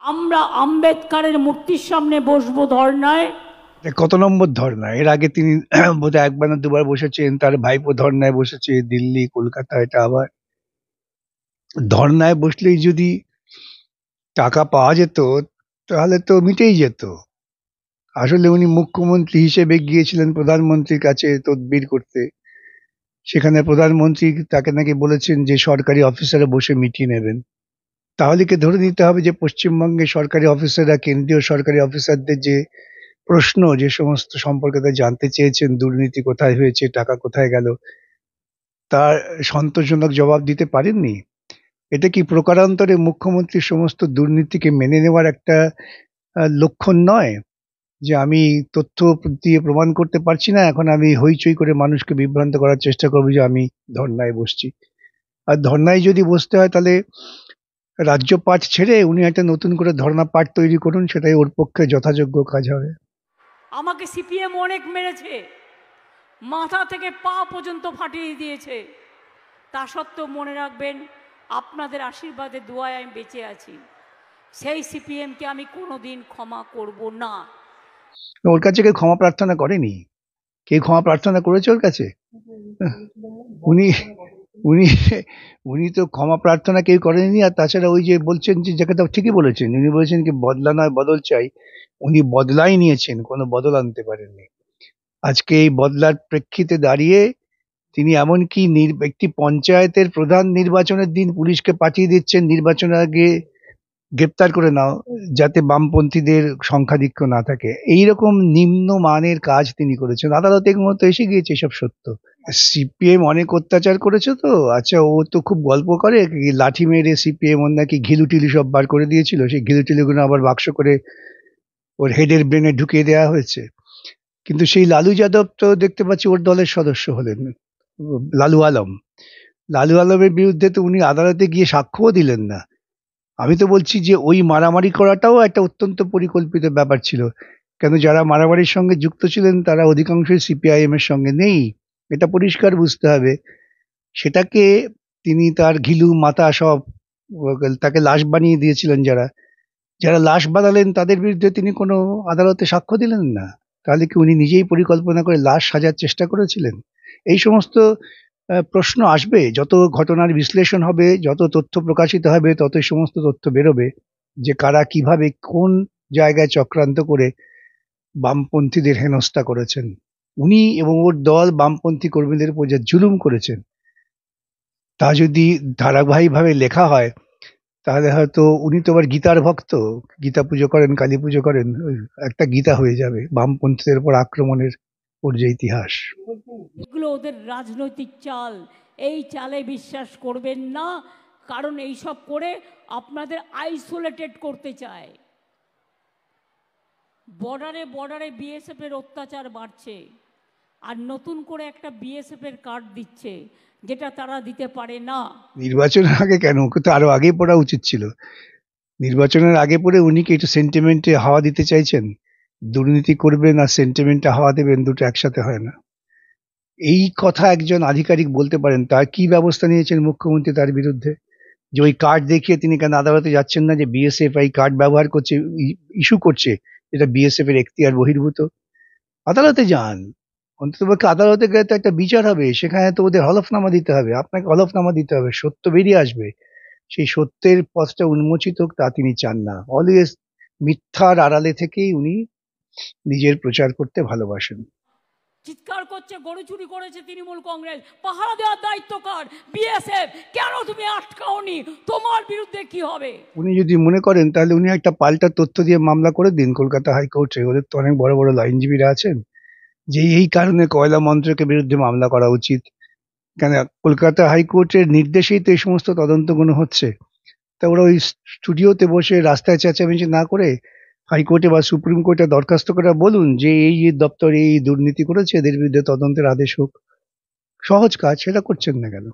আমরা আম্বেদকরের মূর্তির সামনে বসবো ধর্নায়। কত নম্বর ধর্না? এর আগে তিনি বোধহয় একবার না দুবার বসেছেন, তার ভাইপো ধর্নায় বসেছে দিল্লি, কলকাতা। এটা আবার ধর্নায় বসলেই যদি টাকা পাওয়া যেত তাহলে তো মিটেই যেত। আসলে উনি মুখ্যমন্ত্রী হিসেবে গিয়েছিলেন প্রধানমন্ত্রীর কাছে তদবির করতে। সেখানে প্রধানমন্ত্রী তাকে নাকি বলেছেন যে সরকারি অফিসারে বসে মিটিয়ে নেবেন। তাহলে কি ধরে নিতে হবে যে পশ্চিমবঙ্গে সরকারি অফিসাররা কেন্দ্রীয় সরকারি অফিসারদের যে প্রশ্ন যে সমস্ত সম্পর্কে তারা জানতে চেয়েছেন, দুর্নীতি কোথায় হয়েছে, টাকা কোথায় গেল, তার সন্তোষজনক জবাব দিতে পারেননি? এটা কি প্রকারান্তরে মুখ্যমন্ত্রীর সমস্ত দুর্নীতিকে মেনে নেওয়ার একটা লক্ষণ নয়? যে আমি তথ্য দিয়ে প্রমাণ করতে পারছি না, এখন আমি হইচই করে মানুষকে বিভ্রান্ত করার চেষ্টা করবো যে আমি ধর্নায় বসছি। আর ধর্নায় যদি বসতে হয় তাহলে রাজ্য পাঠ ছেড়ে উনি একটা নতুন করে ধর্না পাঠ তৈরি করুন, সেটাই ওর পক্ষে যথাযোগ্য কাজ হবে। আমাকে সিপিএম অনেক মেরেছে, মাথা থেকে পা পর্যন্ত ফাটিয়ে দিয়েছে। তা সত্ত্বেও মনে রাখবেন, আপনাদের আশীর্বাদে দোয়ায় আমি বেঁচে আছি। সেই সিপিএমকে আমি কোনোদিন ক্ষমা করব না। ওর কাছে কেউ ক্ষমা প্রার্থনা করেনি। কেউ ক্ষমা প্রার্থনা করেছে ওর কাছে? উনি উনি উনি তো ক্ষমা প্রার্থনা কেউ করেনি। আর তাছাড়া ওই যে বলছেন যে জায়গাটা ঠিকই বলেছেন, উনি বলেছেন কি বদলা নয় বদল চাই। উনি বদলাই নিয়েছেন, কোনো বদল আনতে পারেননি। আজকে এই বদলার প্রেক্ষিতে দাঁড়িয়ে তিনি এমনকি একটি পঞ্চায়েতের প্রধান নির্বাচনের দিন পুলিশকে পাঠিয়ে দিচ্ছেন নির্বাচনের আগে গ্রেপ্তার করে নাও, যাতে বামপন্থীদের সংখ্যাধিক্য না থাকে। এইরকম নিম্ন মানের কাজ তিনি করেছেন। আদালতে এগুলো তো এসে গিয়েছে, সব সত্য। সিপিএম অনেক অত্যাচার করেছে তো। আচ্ছা, ও তো খুব গল্প করে কি লাঠি মেরে সিপিএম ওর নাকি ঘিলু টিলু সব বার করে দিয়েছিল, সেই ঘিলু টিলুগুলো আবার বাক্স করে ওর হেডের ব্রেনে ঢুকিয়ে দেওয়া হয়েছে। কিন্তু সেই লালু যাদব তো দেখতে পাচ্ছি ওর দলের সদস্য হলেন, লালু আলম। লালু আলমের বিরুদ্ধে তো উনি আদালতে গিয়ে সাক্ষ্যও দিলেন না। আমি তো বলছি যে ওই মারামারি করাটাও একটা অত্যন্ত পরিকল্পিত ব্যাপার ছিল। কেন, যারা মারামারির সঙ্গে যুক্ত ছিলেন তারা অধিকাংশই সিপিআইএম এর সঙ্গে নেই, এটা পরিষ্কার বুঝতে হবে। সেটাকে তিনি তার ঘিলু মাথা সব তাকে লাশ বানিয়ে দিয়েছিলেন। যারা যারা লাশ বানালেন তাদের বিরুদ্ধে তিনি কোনো আদালতে সাক্ষ্য দিলেন না। তাহলে কি উনি নিজেই পরিকল্পনা করে লাশ সাজার চেষ্টা করেছিলেন? এই সমস্ত প্রশ্ন আসবে। যত ঘটনার বিশ্লেষণ হবে, যত তথ্য প্রকাশিত হবে, ততই সমস্ত তথ্য বেরোবে যে কারা কিভাবে কোন জায়গায় চক্রান্ত করে বামপন্থীদের হেনস্থা করেছেন। উনি এবং ওর দল বামপন্থী কর্মীদের উপর যা জুলুম করেছেন, তা যদি ধারাবাহিকভাবে লেখা হয় তাহলে হয়তো উনি তো আবার গীতার ভক্ত, গীতা পুজো করেন, কালী পুজো করেন, ওই একটা গীতা হয়ে যাবে বামপন্থীদের উপর আক্রমণের ওর যে ইতিহাস। এগুলো ওদের রাজনৈতিক চাল। এই চালে বিশ্বাস করবেন না, কারণ এইসব করে আপনাদের আইসোলেটেড করতে চায়। বর্ডারে বর্ডারে বিএসএফ এর অত্যাচার বাড়ছে, আর নতুন করে একটা বিএসএফ এর কার্ড দিচ্ছে, যেটা তারা দিতে পারে না। নির্বাচনের আগে কেন? ওকে তো আরো আগে পড়া উচিত ছিল। নির্বাচনের আগে পড়ে উনি কি একটু সেন্টিমেন্টে হাওয়া দিতে চাইছেন? দুর্নীতি করবেন আর সেন্টিমেন্টে হাওয়া দেবেন, দুটো একসাথে হয় না। এই কথা একজন আধিকারিক বলতে পারেন। তার কি ব্যবস্থা নিয়েছেন মুখ্যমন্ত্রী তার বিরুদ্ধে? যে ওই কার্ড দেখিয়ে তিনি কেন আদালতে যাচ্ছেন না যে বিএসএফ এই কার্ড ব্যবহার করছে, ইস্যু করছে, যেটা বিএসএফ এর এখতিয়ার বহির্ভূত? আদালতে যান। অন্ততপক্ষে আদালতে গেলে তো একটা বিচার হবে, সেখানে তো ওদের হলফনামা দিতে হবে, আপনাকে হলফনামা দিতে হবে, সত্য বেরিয়ে আসবে। সেই সত্যের পথটা উন্মোচিত হোক, তা তিনি চান না। অলওয়েজ মিথ্যার আড়ালে থেকেই উনি নিজের প্রচার করতে ভালোবাসেন। চিৎকার করছে গরু চুরি করেছে তৃণমূল কংগ্রেস, পাহারা দেওয়ার দায়িত্ব কার? বিএসএফ। কেন তুমি আটকাওনি? তোমার বিরুদ্ধে কি হবে? উনি যদি মনে করেন তাহলে উনি একটা পাল্টা তথ্য দিয়ে মামলা করে দিন কলকাতা হাইকোর্টে। ওদের তো অনেক বড় বড় আইনজীবীরা আছেন, যে এই কারণে কয়লা মন্ত্রকের বিরুদ্ধে মামলা করা উচিত। কেন, কলকাতা হাইকোর্টের নির্দেশেই তো এই সমস্ত তদন্তগুলো হচ্ছে। তা ওরা ওই স্টুডিওতে বসে রাস্তায় চেঁচামেচি না করে হাইকোর্টে বা সুপ্রিম কোর্টে দরখাস্ত করে বলুন যে এই এই দপ্তর এই দুর্নীতি করেছে, এদের বিরুদ্ধে তদন্তের আদেশ হোক। সহজ কাজ, সেটা করছেন না কেন?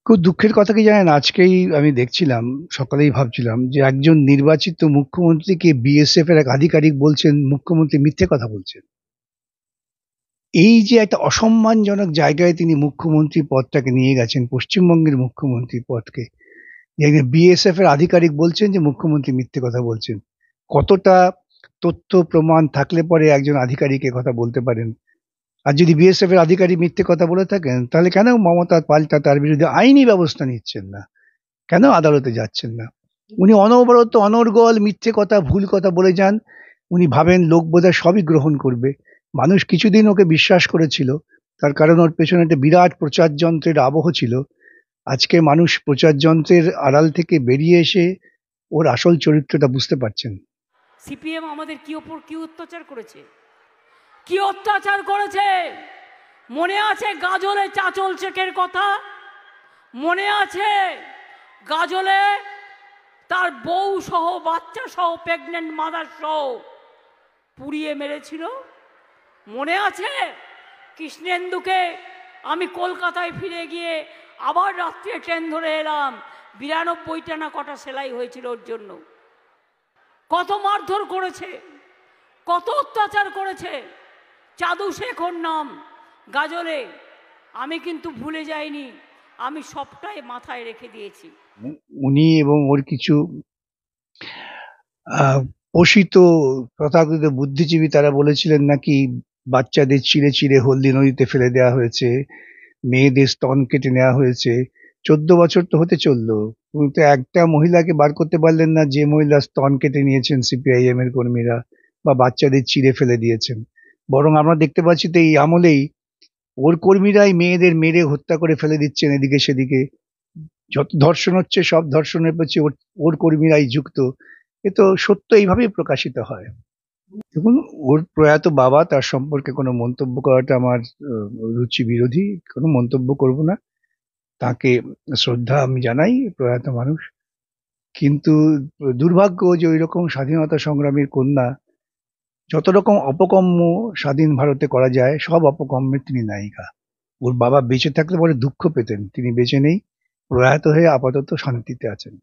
খুব দুঃখের কথা কি জানেন, আজকেই আমি দেখছিলাম, সকালেই ভাবছিলাম যে একজন নির্বাচিত মুখ্যমন্ত্রীকে বিএসএফ এর এক আধিকারিক বলছেন মুখ্যমন্ত্রী মিথ্যে কথা বলছেন। এই যে একটা অসম্মানজনক জায়গায় তিনি মুখ্যমন্ত্রী পদটাকে নিয়ে গেছেন, পশ্চিমবঙ্গের মুখ্যমন্ত্রী পদকে, যে বিএসএফ এর আধিকারিক বলছেন যে মুখ্যমন্ত্রী মিথ্যে কথা বলছেন। কতটা তথ্য প্রমাণ থাকলে পরে একজন আধিকারিক এ কথা বলতে পারেন? আর যদি বিএসএফ এর আধিকারিক মিথ্যে কথা বলে থাকেন, তাহলে কেন মমতা পাল্টা তার বিরুদ্ধে আইনি ব্যবস্থা নিচ্ছেন না? কেন আদালতে যাচ্ছেন না? উনি অনবরত অনর্গল মিথ্যে কথা, ভুল কথা বলে যান। উনি ভাবেন লোক বোধহয় সবই গ্রহণ করবে। মানুষ কিছুদিন ওকে বিশ্বাস করেছিল, তার কারণ ওর পেছনে একটা বিরাট প্রচার যন্ত্রের আবহ ছিল। আজকে মানুষ প্রচার যন্ত্রের আড়াল থেকে বেরিয়ে এসে ওর আসল চরিত্রটা বুঝতে পারছেন। সিপিএম আমাদের কি অত্যাচার করেছে, কি অত্যাচার করেছে? মনে আছে গাজলে চাচল শেখের কথা? মনে আছে গাজলে তার বউ সহ, বাচ্চা সহ, প্রেগনেন্ট মাদার সহ পুড়িয়ে মেরেছিল? মনে আছে কৃষ্ণেন্দুকে আমি কলকাতায় ফিরে গিয়ে আবার রাত্রে ট্রেন ধরে এলাম, 92টা না কটা সেলাই হয়েছিল ওর জন্য। কত মারধর করেছে, কত অত্যাচার করেছে। চাদু শেখ ওর নাম, গাজলে। আমি কিন্তু ভুলে যাইনি, আমি সবটাই মাথায় রেখে দিয়েছি। উনি এবং ওর কিছু পোষিত তথাকথিত বুদ্ধিজীবী তারা বলেছিলেন নাকি বাচ্চাদের চিড়ে চিড়ে হলদি নদীতে ফেলে দেওয়া হয়েছে, মেয়েদের স্তন কেটে নেওয়া হয়েছে। 14 বছর তো হতে চললো, উনি তো একটা মহিলাকে বার করতে পারলেন না যে মহিলা স্তন কেটে নিয়েছেন সিপিআইএম এর কর্মীরা, বা বাচ্চাদের চিড়ে ফেলে দিয়েছেন। বরং আমরা দেখতে পাচ্ছি তো এই আমলেই ওর কর্মীরাই মেয়েদের মেরে হত্যা করে ফেলে দিচ্ছেন এদিকে সেদিকে। যত ধর্ষণ হচ্ছে সব ধর্ষণের পেছনে ওর কর্মীরাই যুক্ত। এ তো সত্য এইভাবেই প্রকাশিত হয়। দেখুন, ওর প্রয়াত বাবা, তার সম্পর্কে কোনো মন্তব্য করাটা আমার রুচি বিরোধী। কোনো মন্তব্য করব না। তাকে শ্রদ্ধা আমি জানাই, প্রয়াত মানুষ। কিন্তু দুর্ভাগ্য যে ওই রকম স্বাধীনতা সংগ্রামীর কন্যা যত রকম অপকর্ম স্বাধীন ভারতে করা যায় সব অপকর্মের তিনি নায়িকা। ওর বাবা বেঁচে থাকলে পরে দুঃখ পেতেন, তিনি বেঁচে নেই, প্রয়াত হয়ে আপাতত শান্তিতে আছেন।